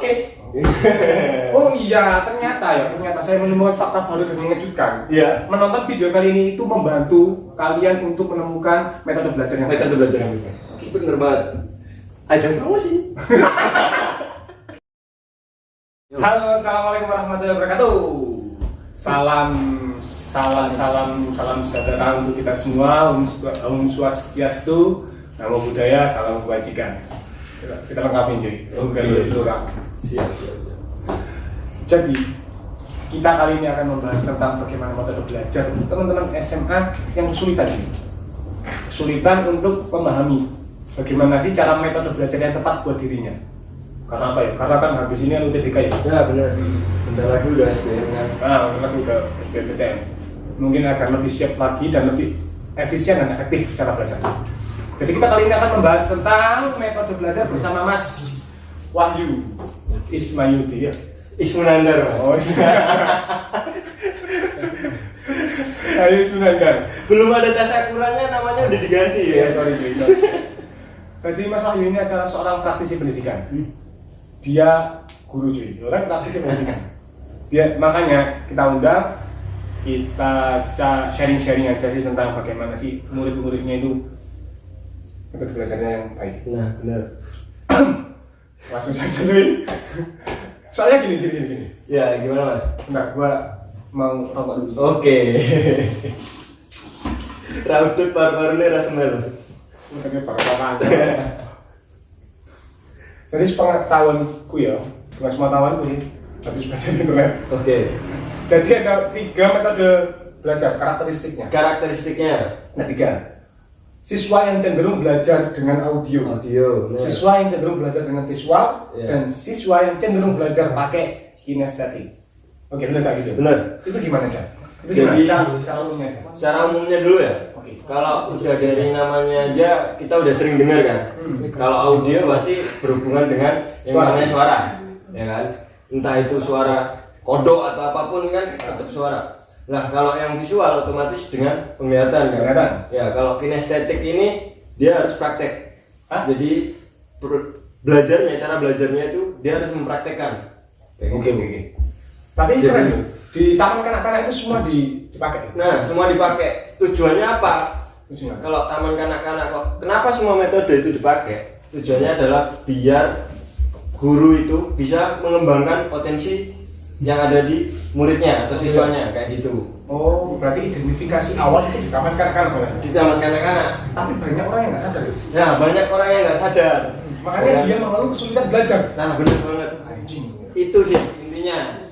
podcast. Oh iya, ternyata saya menemukan fakta baru dan mengejutkan. Iya. Menonton video kali ini itu membantu kalian untuk menemukan metode belajar yang baik. Oke, bener banget. Ajang promosi. Halo, assalamualaikum warahmatullahi wabarakatuh. Salam sejahtera untuk kita semua. Om Swastiastu, Namo Buddhaya, salam kebajikan. Kita lengkapin cuy. Siap. Jadi kita kali ini akan membahas tentang bagaimana metode belajar untuk teman-teman SMA yang kesulitan untuk memahami bagaimana sih cara metode belajar yang tepat buat dirinya. Karena apa ya? Karena kan habis ini UTBK ya. Ya benar. Bentar lagi udah SBM kan. Bentar lagi udah SBMPTN. Mungkin agar lebih siap lagi dan lebih efisien dan efektif cara belajar. Jadi kita kali ini akan membahas tentang metode belajar bersama Mas Wahyu Ismayudi ya. Ismunandar Mas. Oh, Ayo Ismunandar. Belum ada tas akurannya, namanya udah diganti ya. Sorry. Jadi Mas Wahyu ini adalah seorang praktisi pendidikan. Dia guru cuy, orang praktisi pendidikan. Dia makanya kita undang, kita sharing aja sih tentang bagaimana sih murid-muridnya itu metode belajarnya yang baik. Nah, benar. Langsung saja nih. Soalnya gini. Ya, gimana Mas? Bentar, gua mau rokok dulu. Oke. Raudut paru-parunya rasa mel Mas. Udah pakai. Jadi sepengetahuanku ya, bukan sepengetahuanku sih, habis baca di internet. Oke. Jadi ada 3 metode belajar, karakteristiknya. Nah, 3. Siswa yang cenderung belajar dengan audio. Siswa yang cenderung belajar dengan visual, dan siswa yang cenderung belajar pakai kinestetik. Oke, benar tak gitu? Benar. Itu gimana Cak? Itu Jadi, gimana? Secara umumnya Cak? Secara umumnya dulu ya. Oke. Kalau udah dari namanya aja kita udah sering dengar kan. Kalau audio pasti berhubungan dengan yang namanya suara, ya kan? Entah itu suara kodok atau apapun kan tetap suara. Nah, kalau yang visual otomatis dengan penglihatan kan. Ya, kalau kinestetik ini dia harus praktek. Jadi cara belajarnya itu dia harus mempraktekkan. Oke. Tapi keren. Di taman kanak-kanak itu semua dipakai. Nah, semua dipakai. Tujuannya apa? Kalau taman kanak-kanak kok kenapa semua metode itu dipakai? Tujuannya adalah biar guru itu bisa mengembangkan potensi yang ada di muridnya atau siswanya kayak gitu. Oh, berarti identifikasi awal itu di taman kanak-kanak. Di taman kanak-kanak. Tapi banyak orang yang nggak sadar. Nah, banyak orang yang nggak sadar. Makanya dia mengeluh kesulitan belajar. Nah, benar banget. Anjing. Itu sih intinya.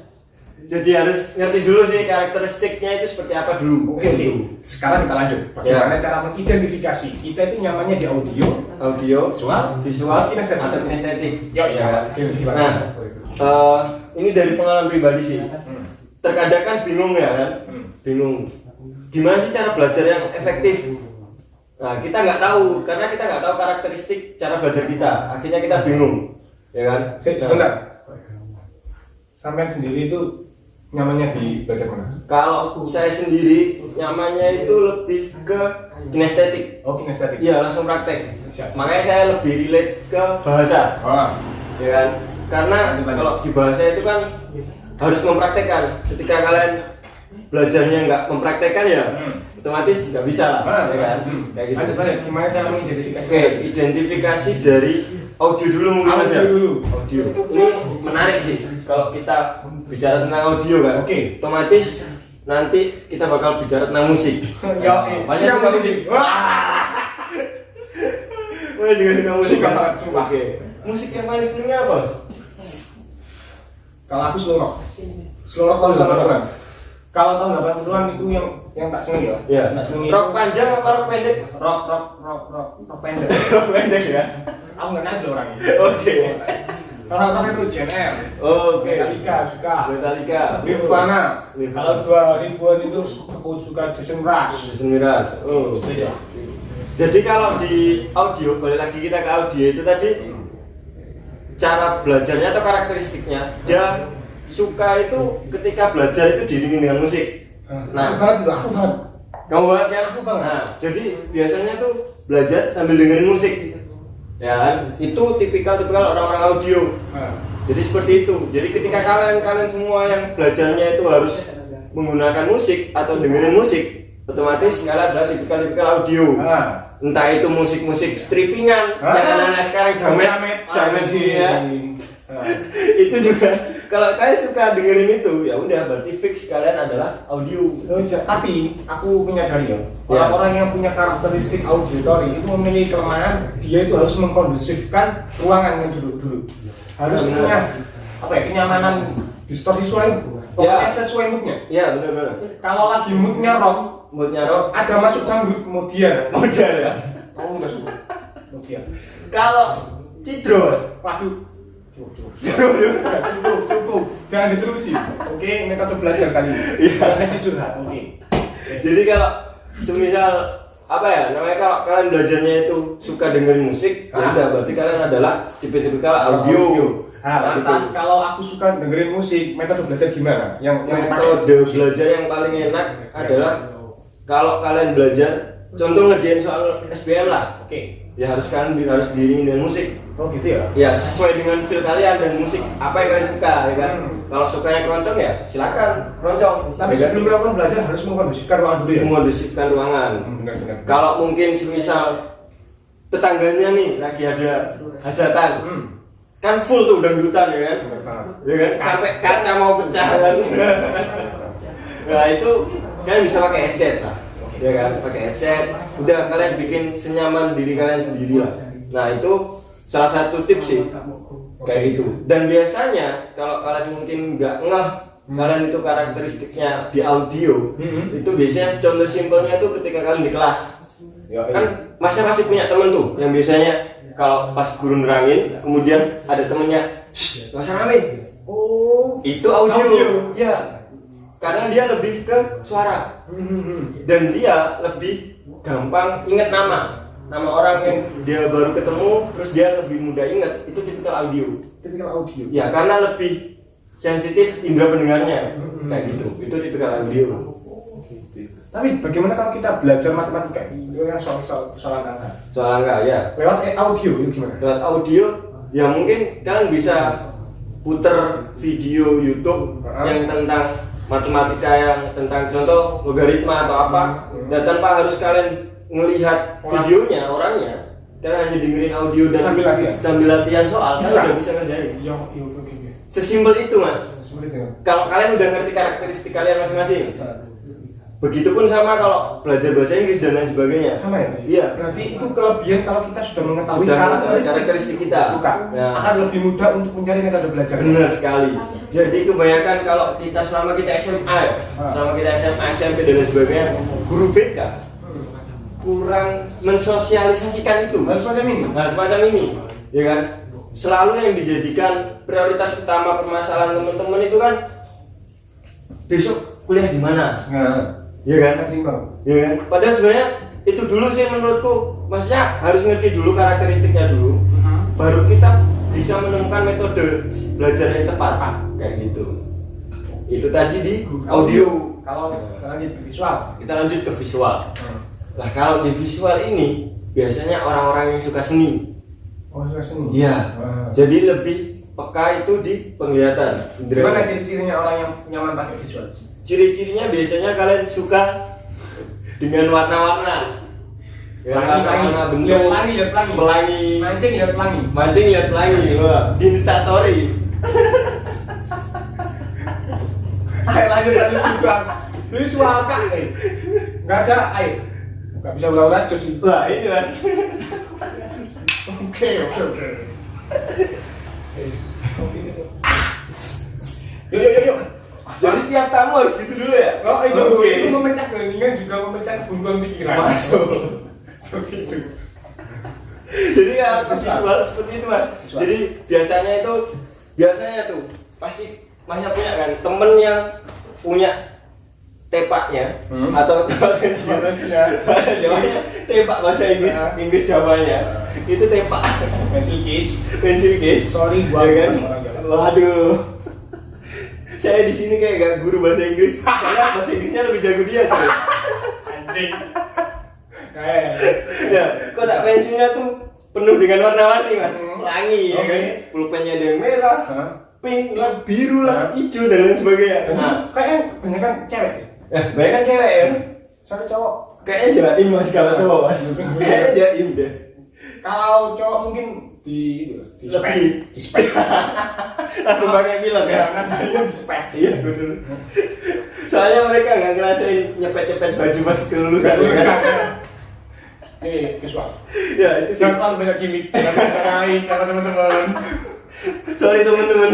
Jadi harus ngerti dulu sih karakteristiknya itu seperti apa dulu. Oke. Sekarang kita lanjut. Bagaimana cara mengidentifikasi? Kita itu nyamannya di audio, visual, kinestetik. Ya. Nah, ini dari pengalaman pribadi sih. Terkadang kan bingung ya kan? Bingung. Gimana sih cara belajar yang efektif? Nah, kita nggak tahu karena kita nggak tahu karakteristik cara belajar kita. Akhirnya kita bingung, ya kan? Sebentar. Sampai sendiri itu nyamannya di belajar mana? Kalau saya sendiri nyamannya itu lebih ke kinestetik. Oh, kinestetik. Iya, langsung praktek. Siap. Makanya saya lebih relate ke bahasa. Ya kan? Karena kalau di bahasa itu kan harus mempraktekkan. Ketika kalian belajarnya nggak mempraktekkan ya otomatis nggak bisa lah. Ya kan? Kayak gitu. Gimana cara mengidentifikasi? Oke, identifikasi dari audio dulu mungkin aja. Audio. Ini menarik sih kalau kita bicara tentang audio kan. Oke. Otomatis nanti kita bakal bicara tentang musik. Ya, banyak suka musik. Boleh juga suka musik. Suka. Oke. Musik yang paling senengnya apa, Mas? Kalau aku slow rock tahun 80-an. Kalau tahun 80-an itu yang tak seneng ya. Iya. Tak seneng. Rock panjang apa rock pendek? Rock pendek. Rock pendek ya. Aku nggak nanya orangnya. Oke. Kalau rock itu Gen R. Oke. Metallica. Nirvana. Kalau 2000-an itu aku suka Jason Mraz. Oh. Jadi kalau di audio, balik lagi kita ke audio itu tadi cara belajarnya atau karakteristiknya dia suka itu ketika belajar itu diiringi dengan musik. Nah, aku banget. Kamu banget kan? Aku banget. Nah, jadi biasanya tuh belajar sambil dengerin musik. Ya kan? Itu tipikal orang-orang audio. Jadi seperti itu. Jadi ketika kalian semua yang belajarnya itu harus menggunakan musik atau dengerin musik, otomatis kalian adalah tipikal audio. Entah itu musik-musik strippingan yang anak-anak sekarang jamet ya. Itu juga kalau kalian suka dengerin itu, ya udah berarti fix kalian adalah audio. Tapi aku menyadari ya, orang-orang yang punya karakteristik auditory itu memiliki kelemahan, dia itu harus mengkondusifkan ruangan yang dulu. Harus punya kenyamanan distorsi suara, pokoknya sesuai moodnya. Iya benar. Kalau lagi moodnya rock, ada masuk dangdut modern ya. Kamu nggak suka modern. Kalau cidros, waduh, cukup, jangan diterusin. Oke, metode belajar kali ini. Iya, kasih curhat. Oke. Jadi kalau semisal namanya kalau kalian belajarnya itu suka dengerin musik, ya udah berarti kalian adalah tipe-tipikal audio. Lantas kalau aku suka dengerin musik, metode belajar gimana? Yang metode belajar yang paling enak adalah kalau kalian belajar, contoh ngerjain soal SBM lah. Oke. Ya harus diiringi dengan musik. Oh gitu ya? Ya sesuai dengan feel kalian dan musik apa yang kalian suka, ya kan? Kalau sukanya keroncong ya silakan keroncong. Tapi sebelum melakukan belajar harus mengkondusifkan ruangan dulu ya? Mengkondusifkan ruangan. Benar. Kalau mungkin semisal tetangganya nih lagi ada hajatan, kan full tuh dangdutan ya kan? Ya kan? Sampai kaca mau pecah kan? Nah itu kalian bisa pakai headset lah. Ya kan, pakai headset, udah kalian bikin senyaman diri kalian sendiri lah. Nah itu salah satu tips sih, kayak gitu. Dan biasanya kalau kalian mungkin nggak ngeh kalian itu karakteristiknya di audio, itu biasanya contoh simpelnya tuh ketika kalian di kelas, kan masnya pasti punya temen tuh yang biasanya kalau pas guru nerangin, kemudian ada temennya, nggak usah rame. Oh, itu audio. Ya. Karena dia lebih ke suara dan dia lebih gampang ingat nama orang yang dia baru ketemu, terus dia lebih mudah ingat. Itu tipikal audio. Ya karena lebih sensitif indera pendengarnya kayak gitu. Itu tipikal audio. Tapi bagaimana kalau kita belajar matematika ini soal angka? Soal angka ya. Lewat audio itu gimana? Lewat audio ya mungkin kalian bisa puter video YouTube yang tentang matematika, yang tentang contoh logaritma atau apa, dan tanpa harus kalian melihat videonya orangnya, kalian hanya dengerin audio dan sambil latihan soal, kalian udah bisa ngerjain. Oke. Sesimpel itu mas. Kalau kalian udah ngerti karakteristik kalian masing-masing, begitupun sama kalau belajar bahasa Inggris dan lain sebagainya. Sama ya? Iya. Berarti itu kelebihan kalau kita sudah mengetahui karakteristik kita. Ya. Akan lebih mudah untuk mencari metode belajar. Benar sekali. Jadi kebanyakan kalau kita selama kita SMA, selama kita SMA, SMP dan lain sebagainya, guru BK kurang mensosialisasikan itu. Hal semacam ini. Ya kan? Selalu yang dijadikan prioritas utama permasalahan teman-teman itu kan besok kuliah di mana? Iya kan? Iya kan? Padahal sebenarnya itu dulu sih menurutku, maksudnya harus ngerti dulu karakteristiknya dulu, baru kita bisa menemukan metode belajar yang tepat, kayak gitu. Itu tadi di audio. Kalau lanjut ke visual, kita lanjut ke visual. Lah kalau di visual ini biasanya orang-orang yang suka seni. Oh, suka seni. Iya. Jadi lebih peka itu di penglihatan. Gimana ciri-cirinya orang yang nyaman pakai visual? Ciri-cirinya biasanya kalian suka dengan warna-warna. Ya, warna bentuk, pelangi, mancing lihat pelangi, di Instastory. Ayo lanjut visual kak, nggak ada, nggak bisa ulang sih. Wah ini mas. Oke. Yuk. Jadi tiap tamu harus gitu dulu ya? Oh itu memecah keheningan juga memecah kebuntuan pikiran. Masuk. Seperti itu. Jadi kalau visual seperti itu mas. Jadi biasanya tuh pasti masnya punya kan temen yang punya tepaknya atau tepak bahasa Inggris Jawanya itu tepak pensil case. Sorry ya kan? Waduh. Saya di sini kayak gak guru bahasa Inggris karena bahasa Inggrisnya lebih jago dia tuh. Anjing. Ya, kotak pensilnya tuh penuh dengan warna-warni mas, pelangi, ya Oke. kan? Pulpennya ada yang merah, Hah? pink lah, biru lah, hijau dan lain sebagainya. Dan Nah, kayaknya banyak kan cewek ya? banyak kan cewek ya? Sampai cowok. Kayaknya jaim mas kalau cowok mas, kayaknya jaim deh. Kalau cowok mungkin di spek, Lebih. di spek. Langsung pakai pilot ya. Ya, kan dia di spek. Iya betul. Soalnya mereka nggak ngerasain nyepet-nyepet baju pas kelulusan. Ya, kan? Visual. Ya itu sih. Jangan terlalu banyak gimmick. Jangan karena teman-teman. Sorry teman-teman.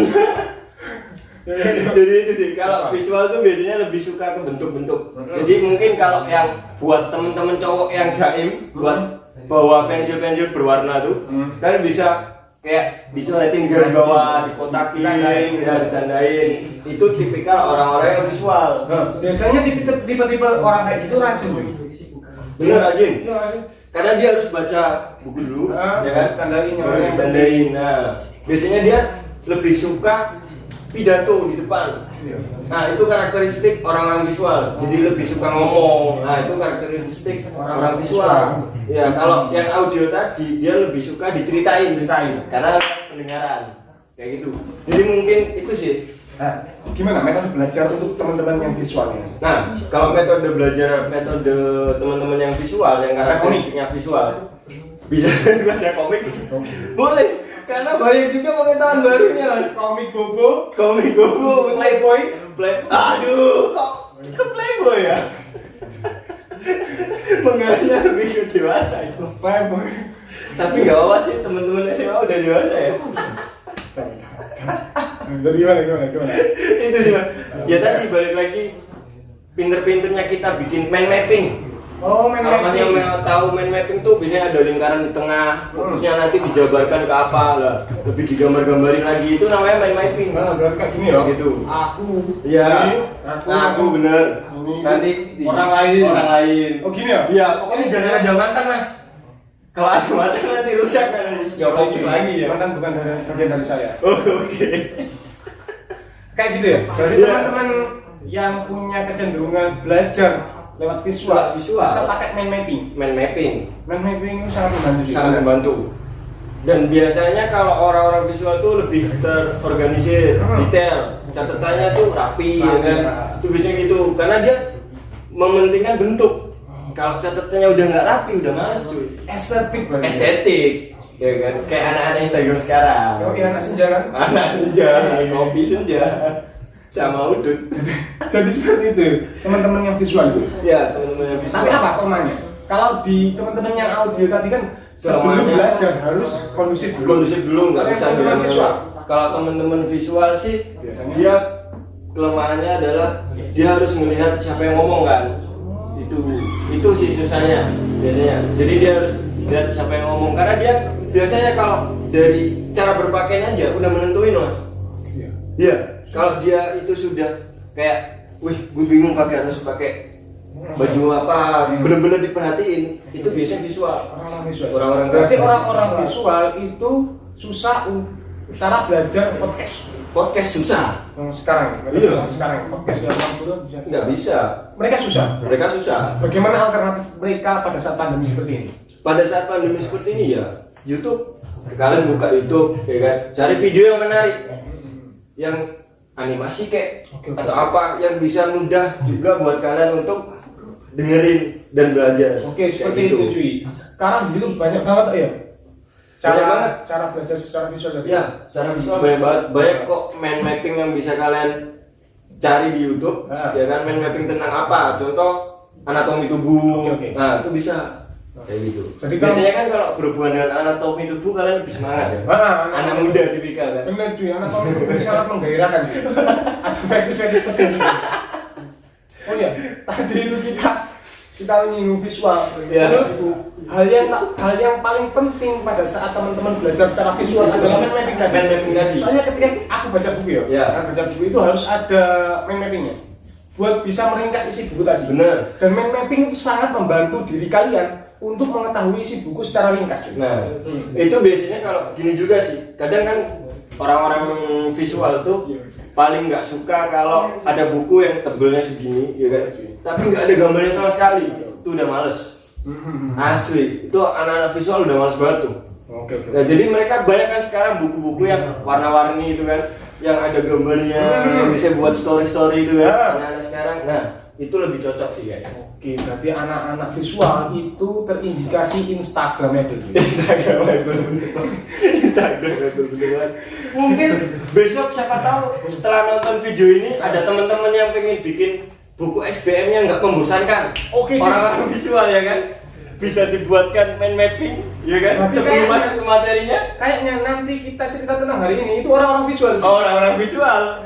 Jadi itu sih kalau visual tuh biasanya lebih suka ke bentuk-bentuk. Jadi mungkin kalau yang buat temen-temen cowok yang jaim buat bawa pensil-pensil berwarna tuh, kalian bisa kayak dicoretin garis bawah, dikotakin, ya ditandain. Itu tipikal orang-orang yang visual. Biasanya tipe-tipe orang kayak gitu rajin. Bener Ajin? Iya. Karena dia harus baca buku dulu, ya kan? Tandain yang Baru yang ditandain. Nah, biasanya dia lebih suka pidato di depan. Nah, itu karakteristik orang-orang visual. Jadi lebih suka ngomong. Nah, itu karakteristik orang visual. Ya, kalau yang audio tadi dia lebih suka diceritain. Karena pendengaran. Kayak gitu. Jadi mungkin itu sih. Nah, gimana metode belajar untuk teman-teman yang visualnya? Nah, kalau metode teman-teman yang visual, yang karakteristiknya visual, bisa baca komik. Boleh, karena banyak juga pengetahuan barunya. Komik bobo, Playboy, aduh, kok ke Playboy ya? Mengalihnya lebih ke dewasa itu. Playboy. Tapi nggak apa sih, teman-teman SMA udah dewasa ya. Jadi gimana? Itu sih, Mas. Ya tadi balik lagi, pinter-pinternya kita bikin mind mapping. Oh, main Kalau mapping. yang tahu mind mapping tuh biasanya ada lingkaran di tengah, fokusnya nanti dijabarkan ke apa lah, lebih digambar-gambarin lagi, itu namanya mind mapping. Nah, berarti kayak gini ya? Gitu. Aku. Iya. Ini, Aku bener. Ini Nanti orang lain. Orang lain. Oh gini ya? Iya, pokoknya jangan ada mantan mas. Kalau ada mantan nanti rusak kan, nggak fokus lagi ya. Mantan bukan bagian dari saya. Oh, oke. Kayak gitu ya? Dari Iya. teman-teman yang punya kecenderungan belajar lewat visual, Lewat visual. bisa pakai mind mapping. Mind mapping Mind mapping itu sangat membantu juga. sangat membantu. Dan biasanya kalau orang-orang visual tuh lebih terorganisir, detail, catatannya tuh rapi, ya kan? Itu biasanya gitu, karena dia mementingkan bentuk. Kalau catatannya udah nggak rapi, udah males cuy. Estetik berarti. Estetik, ya kan? Kayak anak-anak Instagram sekarang. Oh iya, anak senja kan? Anak senja, kopi senja, sama udut. Jadi seperti itu, teman-teman yang visual itu. Ya, teman-teman yang visual. Tapi apa kelemahannya? Kalau di teman-teman yang audio tadi kan sebelum Kelemahannya- belajar harus kondusif dulu. Kondusif dulu, nggak Kalau bisa yang teman-teman bilang visual. Kalau teman-teman visual sih, Biasanya. dia kelemahannya adalah dia harus melihat siapa yang ngomong kan. Itu sih susahnya biasanya. Jadi dia harus lihat siapa yang ngomong, karena dia biasanya kalau dari cara berpakaian aja udah menentuin mas. Iya. Iya. Kalau dia itu sudah kayak, wih, gue bingung harus pakai baju apa, bener-bener diperhatiin, itu biasanya visual. Orang-orang visual. Orang-orang Berarti visual. orang-orang visual itu susah cara belajar podcast. Podcast susah, Yang sekarang, Iya. sekarang podcast yang 60 bisa. nggak bisa. Mereka susah. Mereka susah. Bagaimana alternatif mereka pada saat pandemi seperti ini? Pada saat pandemi seperti ini ya, YouTube. Kalian buka YouTube, ya kan? Cari video yang menarik, yang animasi kayak Oke. atau apa yang bisa mudah juga buat kalian untuk dengerin dan belajar. Oke, seperti Kayak itu cuy. Sekarang di YouTube banyak banget ya. Banyak banget. Cara belajar secara visual tadi. Ya, secara visual banyak banget. Banyak kok mind mapping yang bisa kalian cari di YouTube. Ah. Ya kan, mind mapping tentang apa? Contoh anatomi tubuh. Oke. Nah, itu bisa. Kayak gitu. Jadi kalau- Biasanya kan kalau berhubungan dengan anatomi tubuh kalian lebih semangat ya. Anak muda tipikal kan. Bener cuy, anak kamu itu sangat menggairahkan cuy. Ada fetish tersendiri. Oh iya, tadi itu kita menyinggung visual. Ya. Menurutku, hal yang paling penting pada saat teman-teman belajar secara visual adalah mind mapping tadi. Mind mapping tadi. Soalnya ketika aku baca buku ya, Ya. aku baca buku itu harus ada mind mappingnya. Buat bisa meringkas isi buku tadi. Bener. Dan mind mapping itu sangat membantu diri kalian untuk mengetahui isi buku secara ringkas cuy. Nah, itu biasanya kalau gini juga sih. Kadang kan orang-orang visual tuh paling nggak suka kalau ada buku yang tebelnya segini, ya kan? Tapi nggak ada gambarnya sama sekali. Itu udah males. Asli. Itu anak-anak visual udah males banget tuh. Oke. Nah, jadi mereka banyak kan sekarang buku-buku yang warna-warni itu kan, yang ada gambarnya, yang bisa buat story-story itu ya, anak-anak sekarang. Nah, itu lebih cocok sih guys. Oke, berarti anak-anak visual itu terindikasi Instagramable. Instagramable beneran. Mungkin besok siapa tahu setelah nonton video ini ada teman-teman yang pengen bikin buku SBM-nya nggak membosankan. Oke, orang-orang visual ya kan. Bisa dibuatkan mind mapping, ya kan? Sebelum masuk ke materinya. Kayaknya nanti kita cerita tentang hari ini itu orang-orang visual. Orang-orang visual.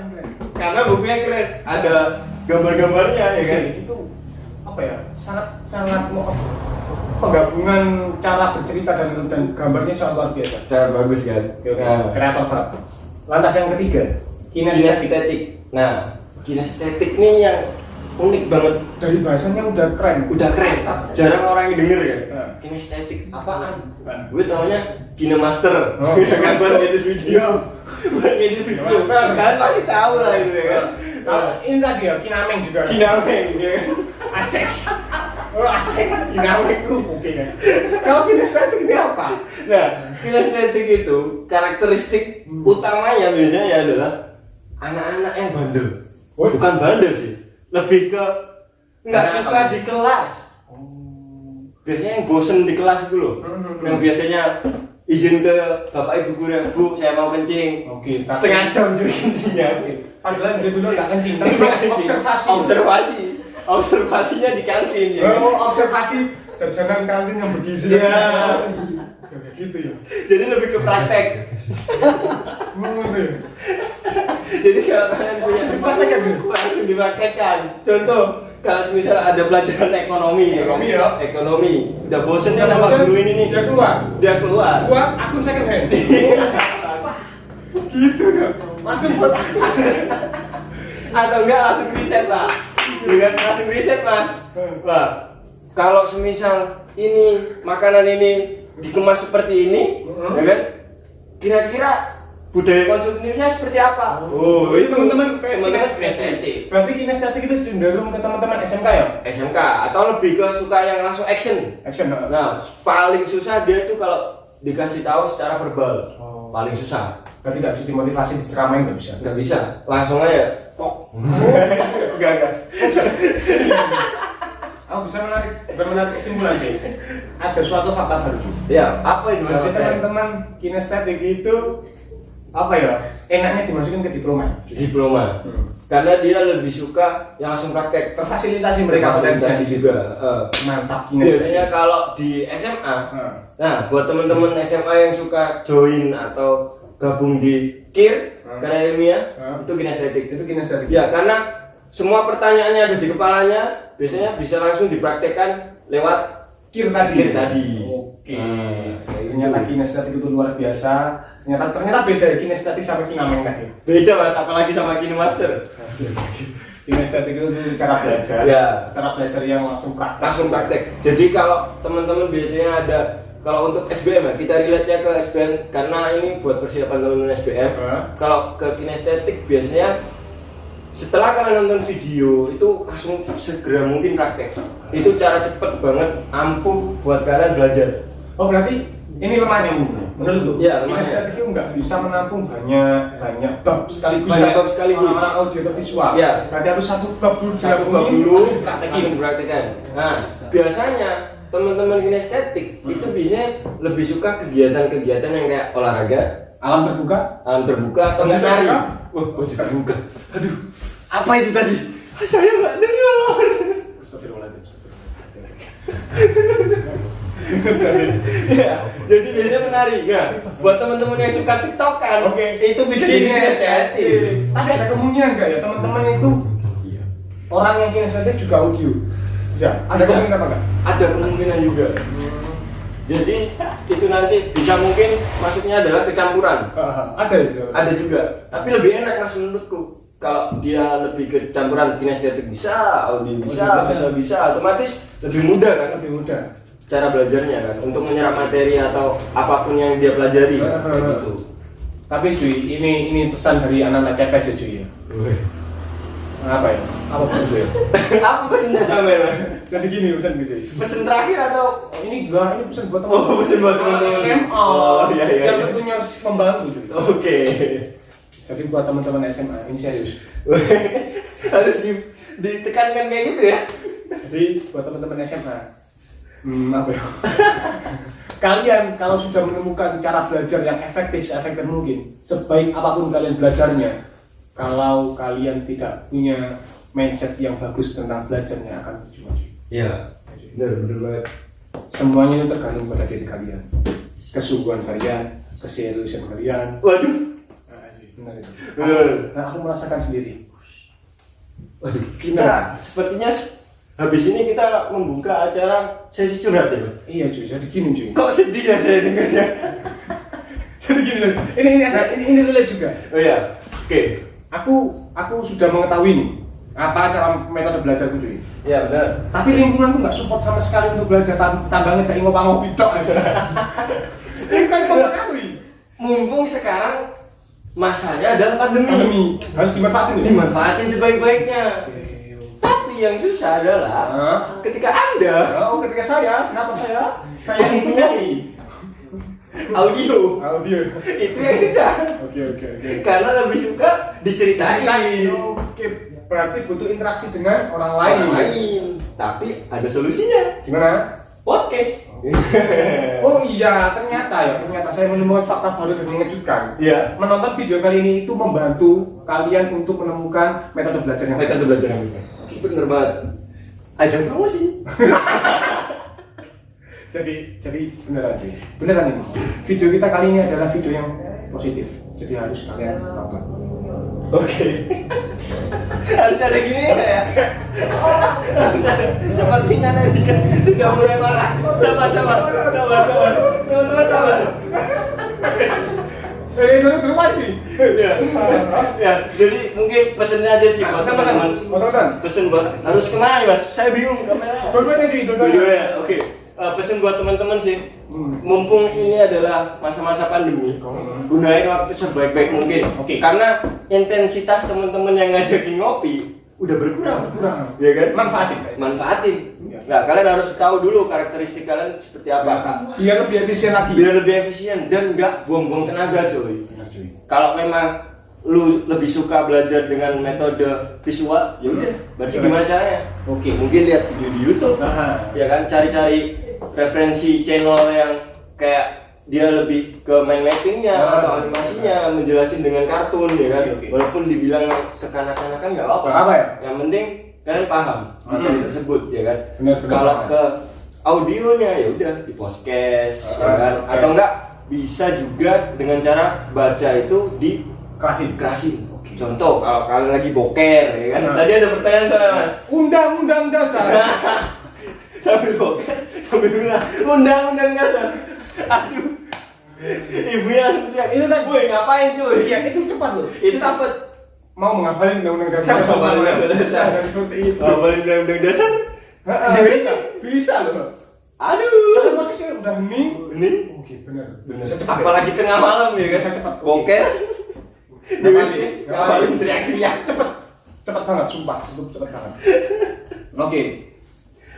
Karena bukunya keren, ada gambar-gambarnya ya kan. Itu apa ya? Sangat penggabungan cara bercerita dan gambarnya sangat luar biasa. Sangat bagus kan. Kreator banget. Lantas yang ketiga, kinestetik. Nah, kinestetik nih yang unik banget, dari bahasanya udah keren. Jarang orang yang denger ya. Kinestetik apaan? Gue taunya kinemaster. Kan buat edit video. Buat edit video. Kan pasti tahu lah itu ya kan. Ini tadi ya kinameng juga. Kinameng ya. Aceh. Aceh kinameng itu oke kan. Kalau kinestetik ini apa? Nah, kinestetik itu karakteristik utamanya biasanya adalah anak-anak yang bandel. Bukan bandel sih, lebih ke nggak suka di kelas. Biasanya yang bosen di kelas itu loh, yang biasanya izin ke bapak ibu guru, bu saya mau kencing. Oke, setengah jam juga kencingnya. Padahal dia dulu nggak kencing, tapi observasinya di kantin ya. Observasi jajanan kantin yang bergizi. Ya. Gitu ya. Jadi lebih ke praktek. Jadi kalau kalian punya dipraktekkan langsung dipraktekkan. Contoh, kalau misal ada pelajaran ekonomi ya. Ekonomi. Udah bosen ya sama guru ini nih. Dia keluar. Buat akun second hand. Gitu ya. Langsung buat akun. Atau enggak langsung riset, Pak. Dengan langsung riset, Mas. Wah, kalau semisal ini makanan ini dikemas seperti ini, ya kan? Kira-kira budaya konsumtifnya seperti apa? Oh, itu teman-teman kinestetik. Berarti kinestetik itu cenderung ke teman-teman SMK ya? SMK atau lebih ke suka yang langsung action. Nah, paling susah dia itu kalau dikasih tahu secara verbal. Paling susah. Berarti nggak bisa dimotivasi, diceramain nggak bisa? Nggak bisa. Langsung aja. Enggak. Aku bisa menarik kesimpulan sih. Ada suatu fakta baru. Ya, apa itu Mas? Berarti teman-teman kinestetik itu apa ya? Enaknya dimasukin ke diploma. Diploma. Karena dia lebih suka yang langsung praktek. Terfasilitasi mereka. Terfasilitasi juga. Mantap kinestetik. Biasanya kalau di SMA, nah buat teman-teman SMA yang suka join atau gabung di KIR, karya ilmiah, itu kinestetik. Itu kinestetik. Ya, karena semua pertanyaannya ada di kepalanya, biasanya bisa langsung dipraktekkan lewat KIR tadi. Oke. Ternyata kinestetik itu luar biasa. Ternyata beda ya kinestetik sama kinameng tadi. Beda Mas, apalagi sama kinemaster. Kinestetik itu cara belajar. Ya. Cara belajar yang langsung praktek. Jadi kalau teman-teman biasanya ada, kalau untuk SBM ya, kita relate-nya ke SBM karena ini buat persiapan teman-teman SBM. Kalau ke kinestetik biasanya setelah kalian nonton video itu langsung segera mungkin praktek. Itu cara cepet banget, ampuh buat kalian belajar. Oh berarti ini lemahnya menurutku. Ya, kinestetik itu nggak bisa menampung banyak bab sekaligus. Orang audio atau visual. Ya. Berarti harus satu bab dulu. Langsung praktekin. Nah, biasanya teman-teman kinestetik itu biasanya lebih suka kegiatan-kegiatan yang kayak olahraga, alam terbuka atau menari. Wah, baju terbuka. Aduh, apa itu tadi? Saya nggak dengar. Ya, jadi biasanya menari. Ya, buat teman-teman yang suka TikTokan, itu bisa jadi kinestetik. Tapi ada kemungkinan nggak ya teman-teman itu orang yang kinestetik juga audio? Ya, ada kemungkinan apa nggak? Ada kemungkinan juga. Jadi itu nanti bisa mungkin maksudnya adalah kecampuran. Ada juga. Tapi lebih enak Mas menurutku. Kalau dia lebih ke campuran kinestetik bisa, audio bisa, otomatis lebih mudah kan? Lebih mudah. Cara belajarnya kan untuk menyerap materi atau apapun yang dia pelajari gitu. Tapi cuy, ini pesan dari anak-anak CPS ya cuy ya. Apa ya? Apa pesan ya? Apa pesennya sampai Mas? Jadi gini pesan gitu. Pesen terakhir atau Ini enggak, ini pesan buat teman. oh pesan buat teman-teman SMA. oh iya iya, Yang iya. tentunya harus membantu juga. Oke. Jadi buat teman-teman SMA ini serius. Harus ditekankan kayak gitu ya. Jadi buat teman-teman SMA, apa ya? Kalian kalau sudah menemukan cara belajar yang efektif, seefektif mungkin, sebaik apapun kalian belajarnya, kalau kalian tidak punya mindset yang bagus tentang belajarnya akan percuma. Iya. Benar banget. Semuanya itu tergantung pada diri kalian, kesungguhan kalian, keseriusan kalian. Waduh. Benar itu. Benar. Nah, aku merasakan sendiri. Waduh, kita sepertinya habis ini kita membuka acara sesi curhat ya, Mas? Iya cuy, jadi gini cuy. Kok sedih ya saya dengarnya? Jadi gini loh. Ini relate juga. Oh iya. Oke. Aku sudah mengetahui nih apa cara metode belajarku cuy. Iya, benar. Tapi lingkunganku nggak support sama sekali untuk belajar tambah ngejak ngopi tok aja. Ini kan mempengaruhi. Mumpung sekarang masanya adalah pandemi. Harus dimanfaatin ya. Dimanfaatin sebaik-baiknya. Tapi yang susah adalah ketika Anda Ketika saya, kenapa saya? Saya mempunyai audio. Itu yang susah. Oke. Karena lebih suka diceritain. Oke, berarti butuh interaksi dengan orang Orang lain. lain. Tapi ada solusinya. Gimana? Podcast. Oh iya, ternyata saya menemukan fakta baru dan mengejutkan. Iya. Menonton video kali ini itu membantu kalian untuk menemukan metode belajar yang Metode belajar yang benar. Bener banget. Ajang promosi. jadi beneran ini. Video kita kali ini adalah video yang positif. Jadi harus kalian tonton. Oke. Harus ada gini ya. Harus ada. Sepertinya netizen sudah mulai marah. Sabar. Teman-teman sabar. Dulu pasti. Ya, jadi mungkin pesennya aja sih buat teman-teman. Pesen buat harus kemana Mas? Saya bingung kamera. Dua ya. Oke. Pesen buat teman-teman sih. Mumpung ini adalah masa-masa pandemi, gunain waktu sebaik-baik mungkin. Oke. Karena intensitas teman-teman yang ngajakin ngopi udah berkurang. Ya kan? Manfaatin. Nah, kalian harus tahu dulu karakteristik kalian seperti apa. Biar lebih efisien lagi. Biar lebih efisien dan nggak buang-buang tenaga, coy. Kalau memang lu lebih suka belajar dengan metode visual, ya udah. Berarti gimana caranya? Oke. Mungkin lihat video di YouTube, ya kan? Cari-cari referensi channel yang kayak dia lebih ke mind mappingnya atau animasinya, menjelasin dengan kartun, ya kan? Walaupun dibilang sekanak-kanakan nggak apa-apa. Ya? Yang penting kalian paham materi tersebut, ya kan? Benar. Kalau ke audionya ya udah di podcast, ya kan? Atau enggak bisa juga dengan cara baca itu di kerasin. Contoh kalau kalian lagi boker, ya kan? Tadi ada pertanyaan soal Mas. Undang-undang dasar. Sambil boker, sambil bilang undang-undang dasar. Aduh. Ibunya langsung teriak. Itu kan Boy, ngapain cuy? Iya, itu cepat loh. Itu dapat Mau menghafalin undang-undang dasar. Seperti itu. undang-undang dasar. Bisa loh. Aduh. Saya posisinya udah hening. Ini Oke, benar. apalagi tengah malam ya kan? Saya cepat. Boker. Ngapalin teriak-teriak. Cepat banget, sumpah. Itu cepat banget. Oke.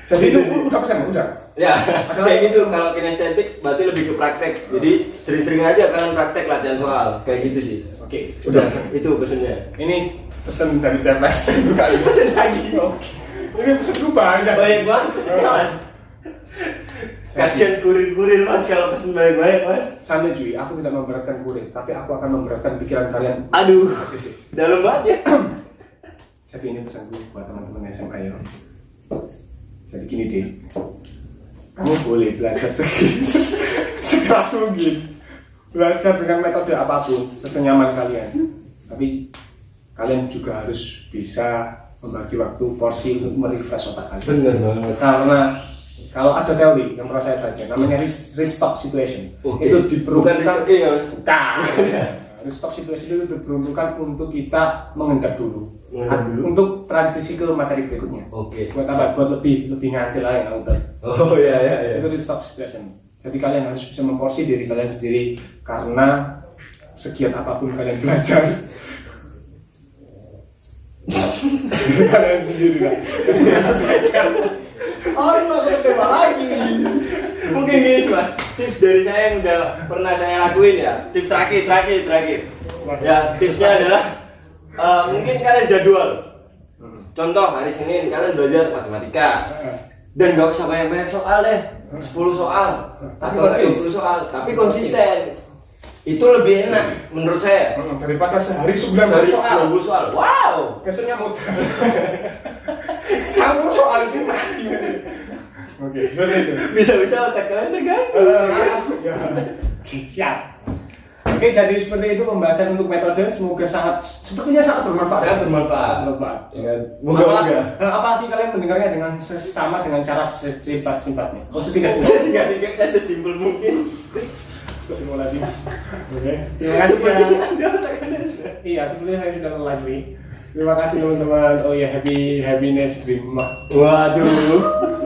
Jadi itu udah pesan, udah. Ya, kayak gitu. Kalau kinestetik berarti lebih ke praktek. Jadi sering-sering aja kalian praktek latihan soal. Kayak gitu sih. Oke, Udah, itu pesennya. Ini pesan dari CPS. Pesen lagi. Oke. Ini pesan gue banyak. Banyak banget pesennya Mas. Kasian kurir-kurir Mas kalau pesen banyak-banyak Mas. Santai cuy, aku tidak memberatkan kurir, tapi aku akan memberatkan pikiran kalian. Aduh, dalam banget ya. Jadi ini pesan gue buat teman-teman SMA ya. Jadi gini deh, kamu boleh belajar sekeras mungkin, belajar dengan metode apapun sesenyaman kalian. Tapi kalian juga harus bisa membagi waktu porsi untuk merefresh otak kalian. Bener banget. Karena kalau ada teori yang pernah saya baca, namanya restock situation. Itu diperlukan. Restock situation itu diperuntukkan untuk kita mengendap dulu. Untuk transisi ke materi berikutnya. Oke. Buat apa? Buat lebih ngantil aja nonton. Oh iya. Itu restock situation. Jadi kalian harus bisa memporsi diri kalian sendiri karena sekian apapun kalian belajar. kalian sendiri lah. Oh, nggak ketemu lagi. Mungkin gini mas, tips dari saya yang udah pernah saya lakuin ya. Tips terakhir. Ya tipsnya adalah mungkin kalian jadwal. Contoh hari Senin kalian belajar matematika dan nggak usah banyak soal deh, 10 soal atau 20 soal, tapi konsisten. Itu lebih enak menurut saya Daripada sehari 90 dari soal. 90 soal. Wow. Besoknya muter. Sama soal ini mati. Oke, seperti itu. Bisa otak kalian terganggu. Ya. Siap. Oke, jadi seperti itu pembahasan untuk metode. Semoga sepertinya sangat bermanfaat. Sangat bermanfaat. Moga-moga. Apalagi kalian mendengarnya dengan sama dengan cara secepat-cepatnya. Singkat sesimpel mungkin. Astagfirullahaladzim. Oke. Terima kasih ya. Iya, sepertinya saya sudah lagi. Terima kasih teman-teman. Oh ya, happiness dream. Waduh.